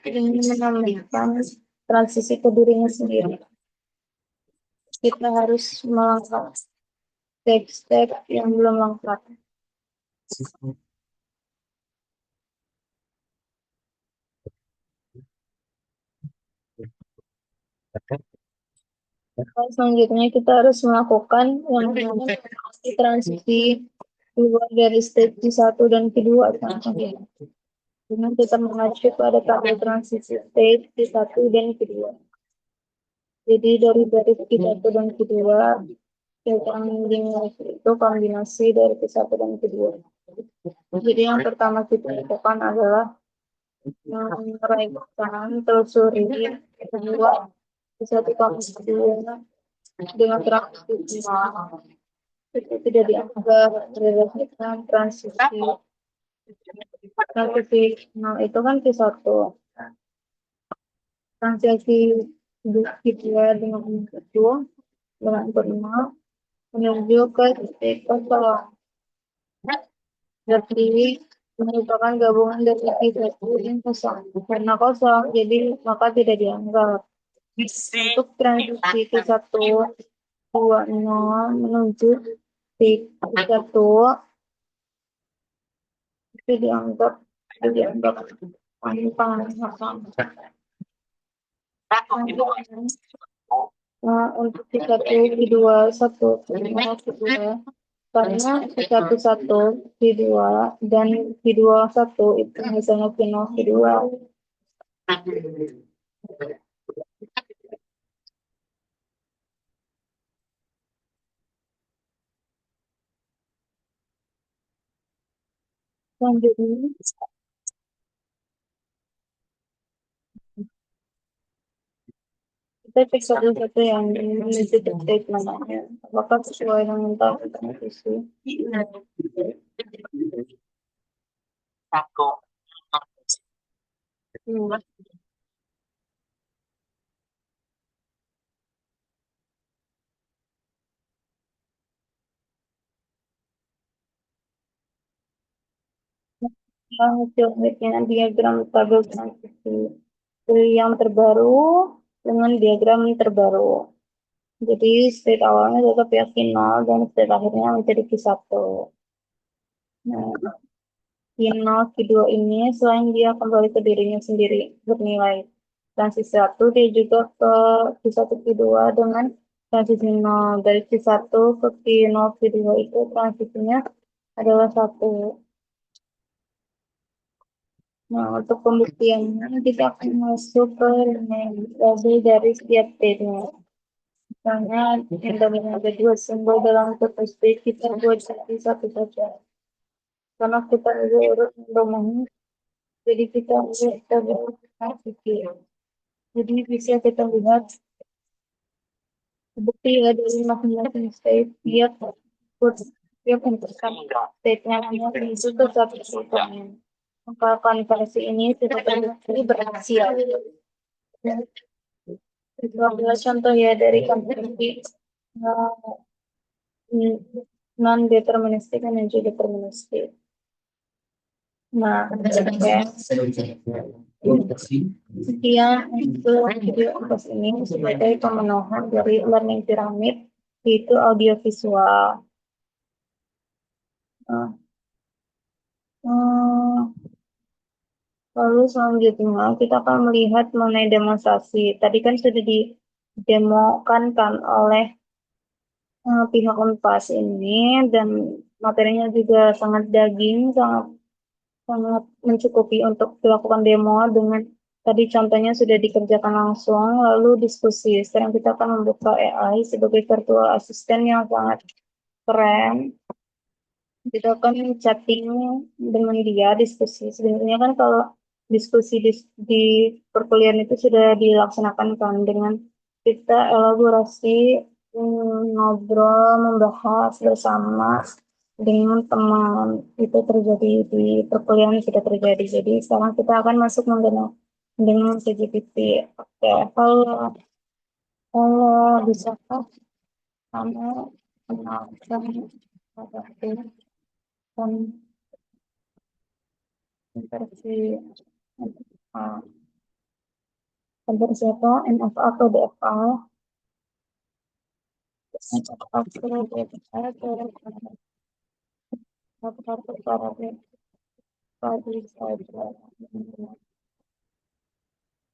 dengan menambahkan transisi ke dirinya sendiri. Kita harus melangkah step-step yang belum lengkap. Selanjutnya kita harus melakukan yang namanya transisi keluar dari stage Q1 dan Q2 dengan kita mengacu pada tabel transisi stage Q1 dan Q2. Jadi dari Q1 dan Q2 itu kombinasi dari Q1 dan Q2. Jadi yang pertama kita lakukan adalah meraihkan telusuri kedua satu kombinasi dengan transisi itu tidak dianggap berdasarkan transisi. Nah itu kan Q1. Transisi kedua dengan kedua dengan kedua menuju ke titik kosong. Jadi merupakan gabungan dari Q1 dan kosong. Karena kosong, jadi maka tidak dianggap. Untuk transisi Q1 20 menuju Q1 itu dianggap panggilan. Nah, untuk Q1 Q2 1 Q2 karena Q1 Q2 dan Q2 1 itu misalnya Q2. Selanjutnya kita cek satu-satu yang menuju ke statement namanya. Apakah sesuai dengan target isi? Satu. Yang geometrinya diagram tabel transisi dari yang terbaru dengan diagram terbaru. Jadi state awalnya tetap ya final dan state akhirnya menjadi Q1. Nah, final Q2 ini selain dia kembali ke dirinya sendiri bernilai transisi 1, dia juga ke Q1 Q2 dengan transisi 0. Dari Q1 ke Q0 Q2 itu transisinya adalah 1. Nah, untuk pembuktiannya kita akan masuk ke label dari setiap state-nya. Misalnya, yang dominan ada dua simbol dalam satu state, kita buat jadi satu saja. Karena kita ada urut domain, jadi kita berpikir. Jadi bisa kita lihat bukti dari masing-masing state, tiap menentukan state-nya itu ke satu state-nya. Maka konversi ini sudah terbukti berhasil. Itu adalah contoh ya dari konversi non deterministik menuju deterministik. Nah, sekian untuk video pas ini sebagai pemenuhan dari learning pyramid yaitu audiovisual. Nah, lalu selanjutnya kita akan melihat mengenai demonstrasi. Tadi kan sudah didemokan kan oleh pihak Unpas ini dan materinya juga sangat daging, sangat sangat mencukupi untuk dilakukan demo dengan tadi contohnya sudah dikerjakan langsung, lalu diskusi. Sekarang kita akan membuka AI sebagai virtual assistant yang sangat keren. Kita akan chatting dengan dia, diskusi. Sebenarnya kan kalau diskusi di perkuliahan itu sudah dilaksanakan kan dengan kita elaborasi, ngobrol, membahas bersama dengan teman. Itu terjadi di perkuliahan sudah terjadi. Jadi sekarang kita akan masuk menggunakan dengan ChatGPT. Oke, halo, halo, bisakah kamu kenalkan dan versi versi apa NFA atau DFA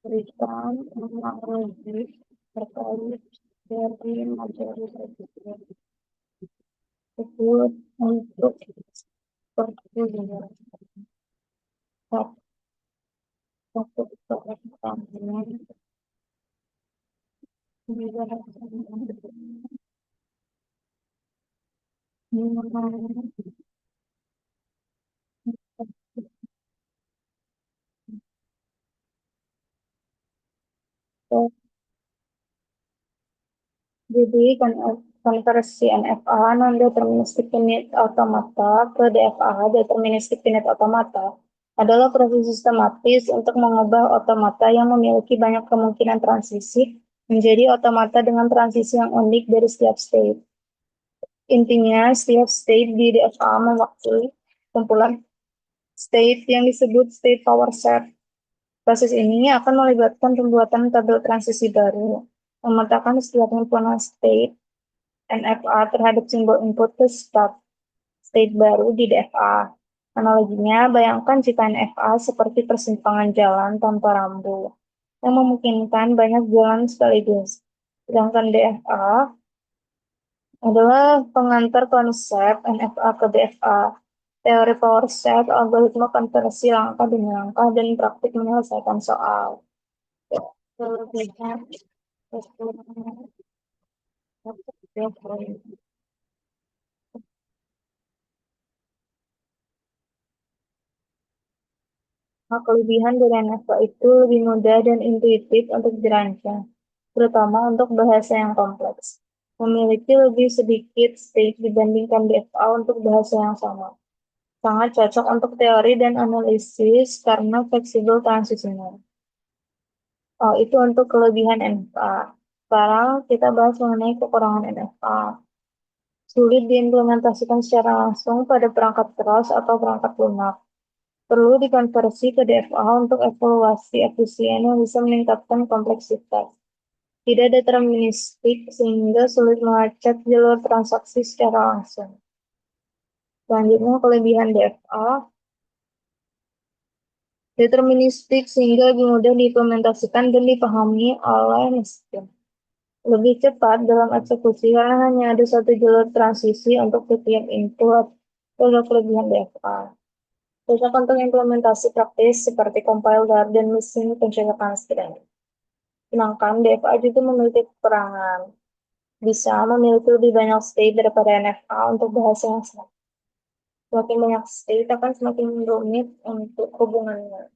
berikan analogi terkait dari materi tersebut untuk perkuliahan satu pertanyaan jadi konversi NFA non-deterministic finite automata ke DFA deterministic finite automata adalah proses sistematis untuk mengubah otomata yang memiliki banyak kemungkinan transisi menjadi otomata dengan transisi yang unik dari setiap state. Intinya, setiap state di DFA mewakili kumpulan state yang disebut state power set. Proses ini akan melibatkan pembuatan tabel transisi baru, memetakan setiap himpunan state NFA terhadap simbol input ke state baru di DFA. Analoginya, bayangkan jika NFA seperti persimpangan jalan tanpa rambu, yang memungkinkan banyak jalan sekaligus. Sedangkan DFA adalah pengantar konsep NFA ke DFA, teori power set, algoritma konversi langkah demi langkah, dan praktik menyelesaikan soal. Nah, kelebihan dari NFA itu lebih mudah dan intuitif untuk dirancang, terutama untuk bahasa yang kompleks. Memiliki lebih sedikit state dibandingkan DFA untuk bahasa yang sama. Sangat cocok untuk teori dan analisis karena fleksibel transisinya. Oh, itu untuk kelebihan NFA. Sekarang kita bahas mengenai kekurangan NFA. Sulit diimplementasikan secara langsung pada perangkat keras atau perangkat lunak. Perlu dikonversi ke DFA untuk evaluasi efisien yang bisa meningkatkan kompleksitas. Tidak deterministik sehingga sulit melacak jalur transaksi secara langsung. Selanjutnya kelebihan DFA, deterministik sehingga lebih mudah diimplementasikan dan dipahami oleh mesin. Lebih cepat dalam eksekusi karena hanya ada satu jalur transisi untuk setiap input. Pada kelebihan DFA. Cocok untuk implementasi praktis seperti compiler dan mesin pencetakan string. Sedangkan DFA juga memiliki kekurangan. Bisa memiliki lebih banyak state daripada NFA untuk bahasa yang sama. Semakin banyak state akan semakin rumit untuk hubungannya.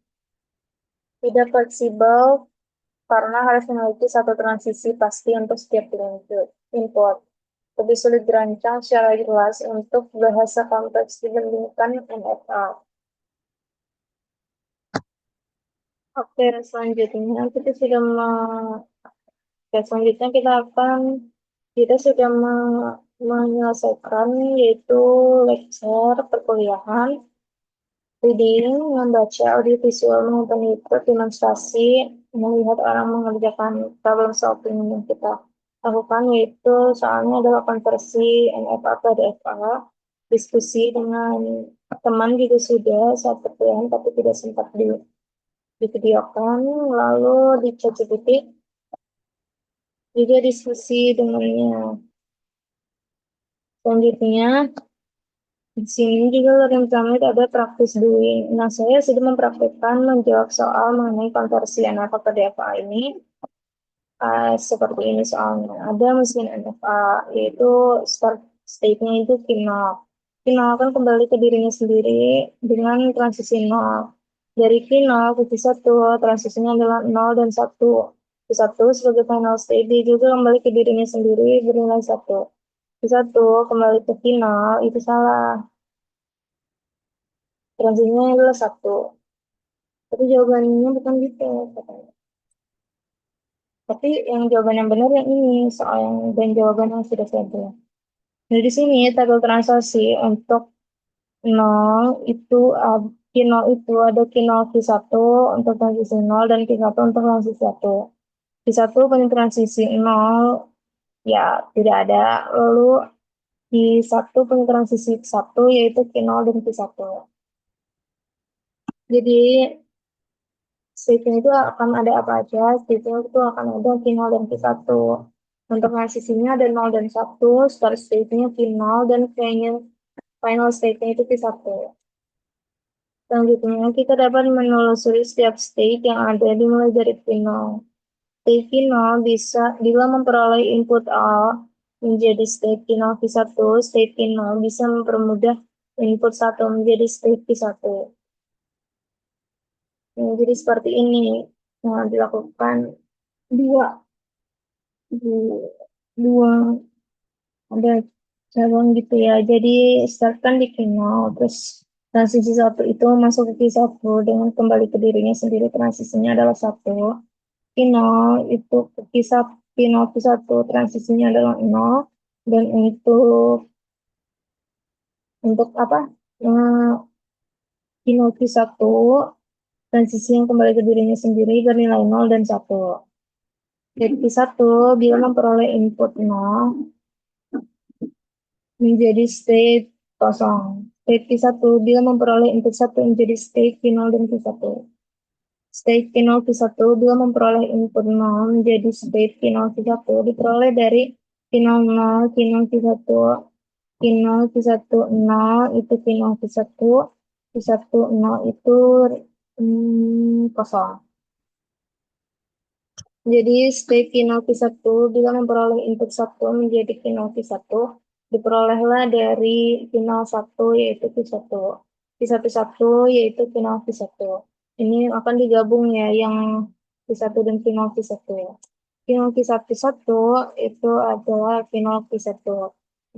Tidak fleksibel karena harus memiliki satu transisi pasti untuk setiap input. Lebih sulit dirancang secara jelas untuk bahasa kompleks dibandingkan NFA. Oke, selanjutnya selanjutnya kita sudah menyelesaikan yaitu lecture perkuliahan, reading, membaca, audiovisual, menonton YouTube, demonstrasi, melihat orang mengerjakan problem solving yang kita lakukan yaitu soalnya adalah konversi NFA ke DFA, diskusi dengan teman juga sudah saat perkuliahan tapi tidak sempat di videokan, lalu di ChatGPT juga diskusi dengannya. Selanjutnya, di sini juga learning summit ada practice doing. Nah, saya sudah mempraktikkan menjawab soal mengenai konversi NFA ke DFA ini. Seperti ini soalnya. Ada mesin NFA, yaitu start state-nya itu Q0. Q0 akan kembali ke dirinya sendiri dengan transisi 0. Dari Q0 ke Q1, transisinya adalah 0 dan 1. Q1 sebagai final state, dia juga kembali ke dirinya sendiri bernilai 1. Q1 kembali ke final, itu salah. Transisinya adalah 1. Tapi jawabannya bukan gitu, katanya. Tapi yang jawaban yang benar yang ini, soal yang dan jawaban yang sudah saya buat. Nah, di sini tabel transaksi untuk 0 itu Q0 itu ada Q0 Q1 untuk transisi 0 dan Q1 untuk transisi 1. Q1 punya transisi 0 ya tidak ada. Lalu Q1 punya transisi 1 yaitu Q0 dan Q1. Jadi state-nya itu akan ada apa aja? State-nya itu akan ada Q0 dan Q1. Untuk transisinya ada 0 dan 1, start state-nya Q0 dan final state-nya itu Q1. Selanjutnya, kita dapat menelusuri setiap state yang ada dimulai dari final. State final bisa bila memperoleh input A menjadi state final Q1, state final bisa mempermudah input 1 menjadi state Q1. Nah, jadi seperti ini. Nah, dilakukan dua, dua, dua ada cabang gitu ya. Jadi startkan di final, terus transisi 1 itu masuk ke Q1 dengan kembali ke dirinya sendiri, transisinya adalah 1. Final itu ke Q1, final Q1 transisinya adalah 0. Dan untuk apa? Kinoki 1, transisi yang kembali ke dirinya sendiri bernilai 0 dan 1. State 1, bila memperoleh input 0, menjadi state kosong. State Q1 bila memperoleh input 1 menjadi state Q0 dan Q1. State Q0 Q1 bila memperoleh input 0 menjadi state Q0 Q1 diperoleh dari Q0 0, Q0 Q1, Q0 Q1 0 itu Q0 Q1, Q1 0 itu kosong. Jadi state Q0Q1 bila memperoleh input 1 menjadi Q0Q1 diperolehlah dari Q01 yaitu Q1. Q11 yaitu Q0Q1. Ini akan digabung ya yang Q1 dan Q0Q1. Q0Q11 itu adalah Q0Q1.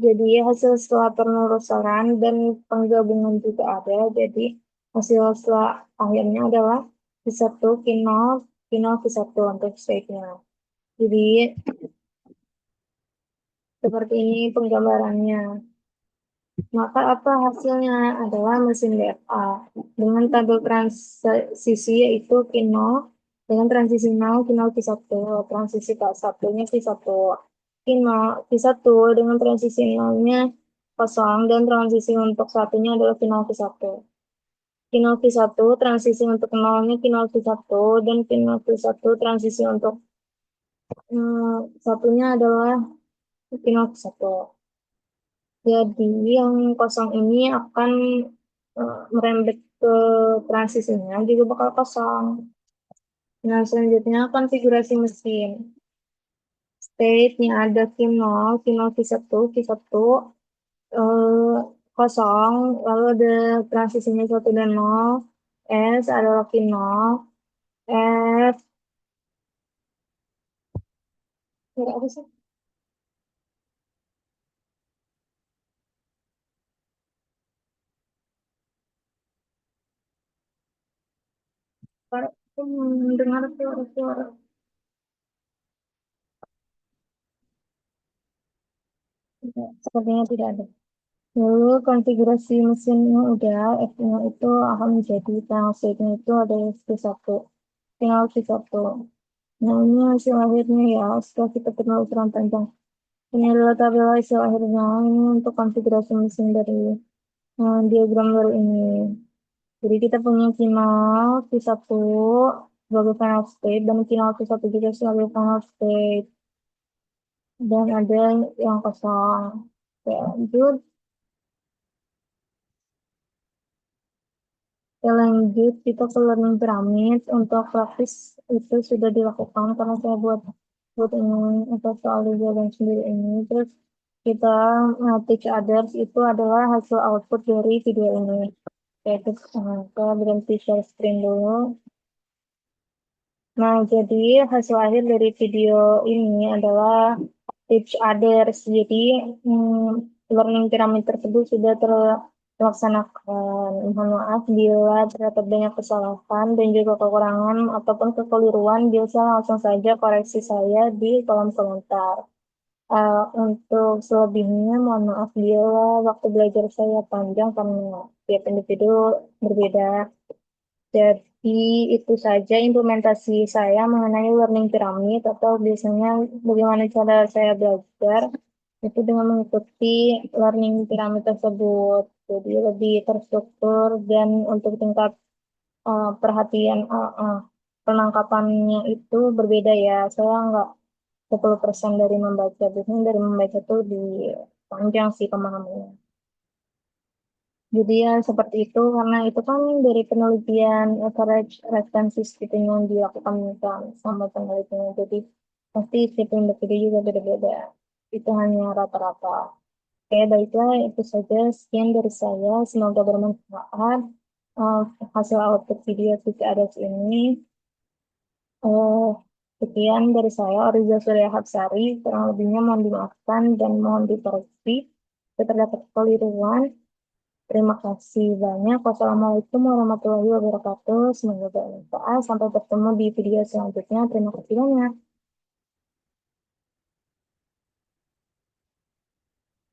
Jadi hasil setelah penelusuran dan penggabungan juga ada. Jadi hasil setelah akhirnya adalah Q1 Q0 final ke satu untuk stage-nya. Jadi seperti ini penggambarannya. Maka apa hasilnya adalah mesin DFA dengan tabel transisi yaitu Q0 dengan transisi 0 Q0 Q1, transisi K1-nya Q1, Q0 Q1 dengan transisi 0-nya kosong dan transisi untuk satunya adalah Q0 Q1. Q0 Q1 transisi untuk 0-nya Q0 Q1 dan Q0 Q1 transisi untuk satunya adalah Pinot satu. Jadi yang kosong ini akan merembet ke transisinya juga bakal kosong. Nah, selanjutnya konfigurasi mesin. State-nya ada Q0, Q0 Q1, Q1 kosong, lalu ada transisinya 1 dan 0, S adalah Q0, F, apa sih? Dengar suara-suara. Sepertinya tidak ada. Lalu konfigurasi mesinnya udah, F-nya itu akan menjadi panel state-nya itu ada P1, panel P1. Nah ini hasil akhirnya ya, setelah kita penelusuran panjang. Ini adalah tabel hasil akhirnya, ini untuk konfigurasi mesin dari diagram baru ini. Jadi kita punya final P1 sebagai panel state, dan final P1 juga sebagai panel state. Dan ada yang kosong. Ya, lanjut. Kita lanjut, kita ke learning pyramid. Untuk praktis itu sudah dilakukan karena saya buat ini untuk soal jawaban sendiri ini. Terus kita teach others itu adalah hasil output dari video ini. Yaitu kita berhenti share screen dulu. Nah, jadi hasil akhir dari video ini adalah teach others. Jadi learning pyramid tersebut sudah terlaksanakan. Mohon maaf bila terdapat banyak kesalahan dan juga kekurangan ataupun kekeliruan, bisa langsung saja koreksi saya di kolom komentar. Untuk selebihnya, mohon maaf bila waktu belajar saya panjang karena tiap individu berbeda. Jadi itu saja implementasi saya mengenai learning pyramid atau biasanya bagaimana cara saya belajar itu dengan mengikuti learning pyramid tersebut. Jadi lebih terstruktur dan untuk tingkat perhatian penangkapannya itu berbeda ya. Saya nggak 10% dari membaca, biasanya dari membaca tuh di panjang sih pemahamannya. Jadi ya seperti itu karena itu kan dari penelitian average responses gitu yang dilakukan kan sama penelitian. Jadi pasti setiap individu juga beda-beda. Itu hanya rata-rata. Oke, baiklah itu saja sekian dari saya. Semoga bermanfaat. Eh, Hasil output video tiga ada ini. Eh, Sekian dari saya, Oriza Surya Hapsari. Kurang lebihnya mohon dimaafkan dan mohon dikoreksi. Jika terdapat kekeliruan, terima kasih banyak. Wassalamualaikum warahmatullahi wabarakatuh. Semoga bermanfaat. Sampai bertemu di video selanjutnya. Terima kasih banyak.